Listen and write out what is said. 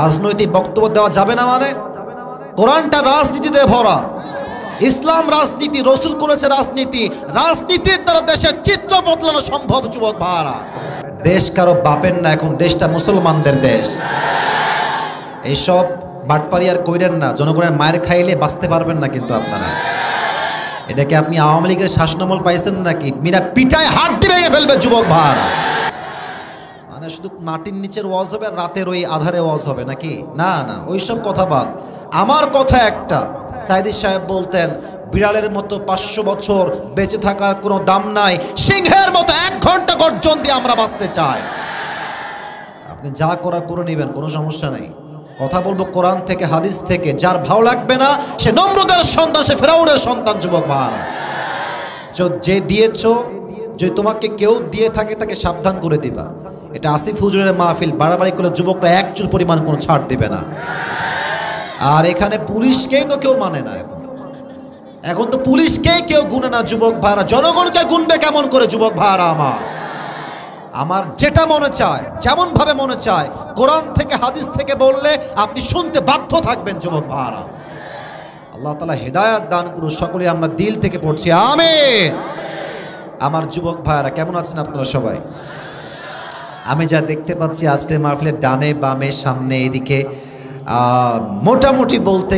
রাজনৈতিক বক্তব্য দেওয়া যাবে না মানে? কোরআনটা রাজনীতিতে ভরা, ইসলাম রাজনীতি, রসুল করেছে রাজনীতি, রাজনীতির দ্বারা দেশের চিত্র বদলানো সম্ভব যুবক ভাইরা। দেশ কারো বাপের না, এখন দেশটা মুসলমানদের দেশ। এইসব বাটপারি আর কইরেন না, জনগণের মায়ের খাইলে বাঁচতে পারবেন না কিন্তু আপনারা। এটাকে আপনি আওয়ামী লীগের শাসনামল পাইছেন নাকি? মিরা পিঠায় হাড্ডি ভেঙে ফেলবে যুবক ভাইরা। মানে শুধু মাটির নিচের ওয়াজ হবে আর রাতের ওই আধারে ওয়াজ হবে নাকি? না না, ওইসব কথা বাদ। আমার কথা একটা, সাইদি সাহেব বলতেন বিড়ালের মতো 500 বছর বেঁচে থাকার কোনো দাম নাই, সিংহের মতো 1 ঘন্টা গর্জন দিয়ে আমরা বাঁচতে চাই। আপনি যা করার করে নেবেন, কোনো সমস্যা নেই। কথা বলবো কোরআন থেকে, হাদিস থেকে। যার ভালো লাগবে না সে নমরুদের সন্তান, সে ফেরাউনের সন্তান যুবক ভাইরা। যে দিয়েছো, যে তোমাকে কেউ দিয়ে থাকে তাকে সাবধান করে দিবা। এটা আসিফ হুজুরের মাহফিল, বাড়াবাড়ি করলে যুবকরা 1 চুল পরিমাণ কোনো ছাড় দিবে না। আর এখানে পুলিশকেই তো কেউ মানে না। এখন তো পুলিশকেই কেউ গুনে না যুবক ভাইরা, জনগণকে গুনবে কেমন করে যুবক ভাইরা? আমার যেটা মনে চায়, যেমন ভাবে মনে চায়, কোরআন থেকে হাদিস থেকে বললে আপনি শুনতে বাধ্য থাকবেন যুবক ভাইরা। আল্লাহ তাআলা হেদায়েত দান করুন। সকলে আমরা দিল থেকে পড়ছি আমিন। আমার যুবক ভাইরা কেমন আছেন আপনারা সবাই? আমি যা দেখতে পাচ্ছি আজকের মাহফিলের ডানে বামে সামনে এদিকে মোটামুটি বলতে